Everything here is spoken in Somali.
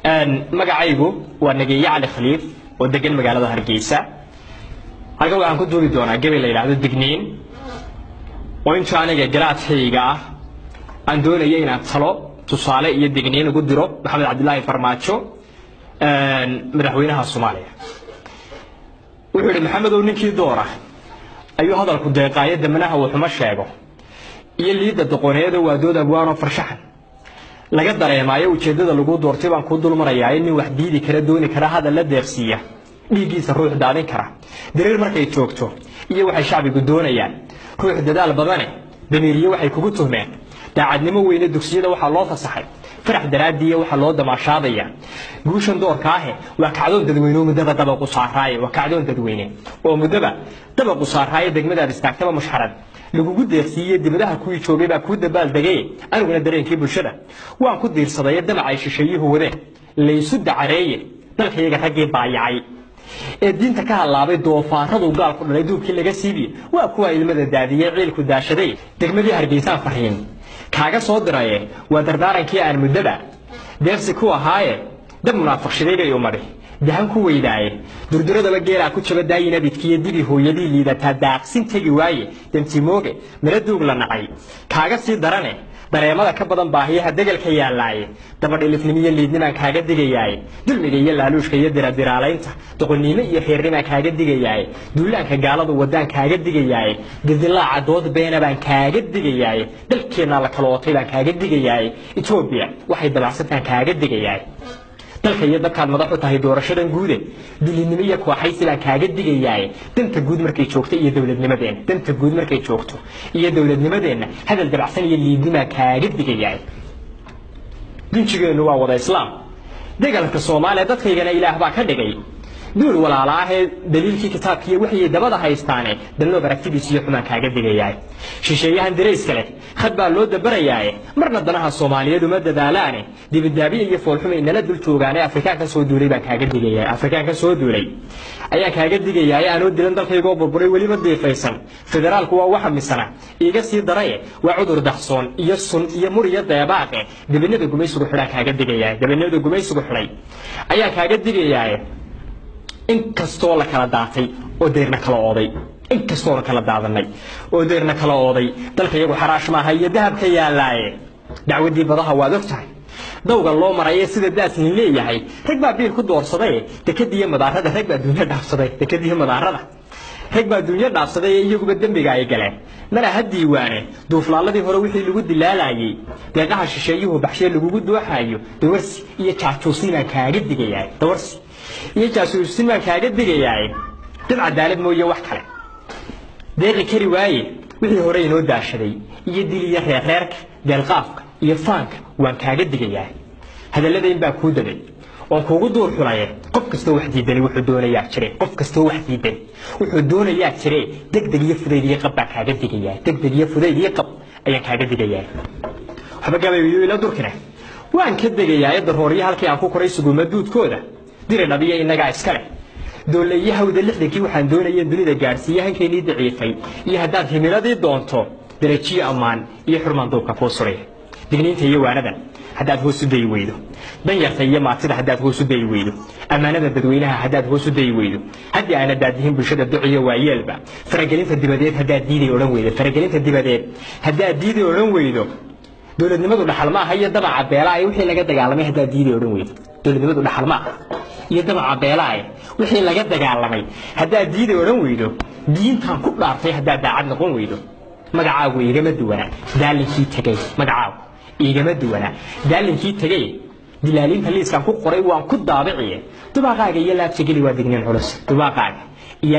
magacaygu waa Nageeye Cali Khaliif oo degan magaalada Hargeysa. halkan waxaan ku duubi doonaa gabay la yiraahdo digniin oo inta aniga garaadkayga ah aan doonayo inaan talo tusaale iyo digniin ugu diro Maxamed Cabdullaahi Farmaajo madaxweynaha Soomaaliya. wuxuu yiri Maxamed oo ninkii doora ayuu hadalku deeqaayada manaha wuxuma sheego iyo liida doqoneeda waa dood abwaano farshaxan laga dareemayo ujeedada lagu doortay baan ku dulmarayaa in wax diidi kara dooni kara hadal la deeqsiya dhiigiisa ruux daadin kara dareer markay joogto iyo waxay shacbigu doonayaan ruux dadaal badane damiiriyo waxay kugu tuhmeen daacadnimo weyne dugsiyada waxa loo fasaxay farax daraadiyo waxa loo damaashaadaya guushan doorka ah waa kacdoon dadweyne mudaba dabaq u saaraaye waa kacdoon dadweyne oo mudaba dabaq u saaraaye degmada istaagtaba mushxarad lagu deeqsiiyay dibadaha kuwii joogay baa ku dabaal dagay aniguna dareenkii bulshada waan ku diirsaday damacay shisheeyuhu wadeen laysu dacareeyay dalkayga raggii baayacay ee diinta ka halaabay doofaaradu gaalku dhalay duubkii laga siibiyay waa kuwa ilmada daadiyay ciilku daashaday degmadii Hargeysa farxiin kaaga soo diray waa dardaarankii aan mudaba deeqsi ku ahaaye dab munaafiqshaday bay umade dahan ku weydaaye durdurada la geeraa ku jaba daayina bidkiye dibi hooyadii liidata daaqsin tagi waaye dantimooge mara duug la nacay kaaga sii darane dareemada ka badan baahiyaha degalka yaalaaye dabadhilifnimiyo liidnima kaaga digayay dulmiga iyo laaluushka iyo diradiiraaleynta doqonnimo iyo xeernima kaaga digayay duulaanka gaaladu wadaan kaaga digayay gidilaaca dood beena baan kaaga digayay dalkeena la kala ootay baan kaaga digayay Itoobiya waxay dalacsantaan kaaga digayay dalka iyo dadka madaxu tahay doorashadan guude dilinimo iyo kooxaysi baan kaaga digayay danta guud markay joogto iyo dawladnimadeena danta guud markay joogto iyo dawladnimadeena hadal dabacsan iyo liidnima kaaga digayay dinjigeenu waa wada islaam degalka Soomaaliya dadkaygana Ilaah baa ka dhigay duul walaalaah daliilkii kitaabkii wixii dabada haystaane dalno baragtidiisa iyo xumaan kaaga digayay shisheeyahan dareys kale khad baa loo dabarayaa marna danaha Soomaaliyeed uma dadaalaane dibadaabiye iyo foolxumo inala dul joogaan Afrikaan ka soo duulay baan kaaga digayay Afrikaan ka soo duulay ayaa kaaga digayay aanoo dilan dalkayga oo burburay waliba deefaysan federaalku waa waxa misana iga sii daray waa cudur daxsoon iyo sun iyo muriya deebaaqe dibinada gumaysigu xidhan kaaga digayay dibinada gumaysigu xidhay ayaa kaaga digayay in kastoo la kala daatay oo deerna kala ooday in kastoo la kala daadanay oo deerna kala ooday dalkaygu xaraash ma hayo dahabka yaalaaye dacwadii badaha waad ogtahay dawga loo maray sida daasni leeyahay rag baa biil ku doorsaday dekadiyo madaarada rag baa dunya dhaafsaday dekadiyo madaarada rag baa dunya dhaafsaday iyagu dambiga ay galeen mara hadii waane duuflaaladii hore wixii lagu dilaalayay deeqaha shisheeyuhu baxshay lagu dooxayo dawarsi iyo jaajuusina kaaga digayay dawarsi iyo jaasuusin ma kaaga digayay dad cadaalad mooye wax kale deeqi kari waaye wixii hore inoo daashaday iyo diliya reerka deelqaafka iyo faanka waan kaaga digayay hadalladeen baa ku daday oo kugu duur xulay qof kasta wax diidan wuxuu doonayaa jiray qof kasta wax diidan wuxuu doonayaa jiray degdeg iyo fudeyd iyo qab baa kaaga digayay degdeg iyo fudeyd iyo qab ayaa kaaga digayay waxba gabayo ila durkina waan ka digayay darooriye halkii aan ku koray suguuma duudkooda diray nabiga inaga iskale dowladahawda lixdankii waxaan doonayay dunida gaarsiiyahankeenii daciifay iyo hadaad himiladii doonto darajiye amaan iyo xurmaan doobka ku suray digniinta iyo waanadan hadaad hoos u day weydo dan yarta iyo maatida hadaad hoos u day weydo amaanada dadweynaha hadaad hoos u day weydo hadii aan daadihin bulshada duciyo waayeelba faragelinta dibadeed hadaad diiday oran weydo faragelinta dibadeed hadaad diiday oran weydo dowladnimadu dhaxal ma aha iyo dabaca beelaa wixii laga dagaalamay hadaad diiday oran weydo dowladnimadu dhaxal ma aha iyo dabaca beelaa wixii laga dagaalamay hadaad diiday oran weydo diintan ku dhaartay hadaad daacad noqon weydo magacaagu igama duwana daalinkii tagay magacaagu igama duwana daalinkii tagay dilaalinta liiskan ku qoray waan ku daabiciye dubaqaaga iyo laabta gali waa digniin culus dubaqaaga iyo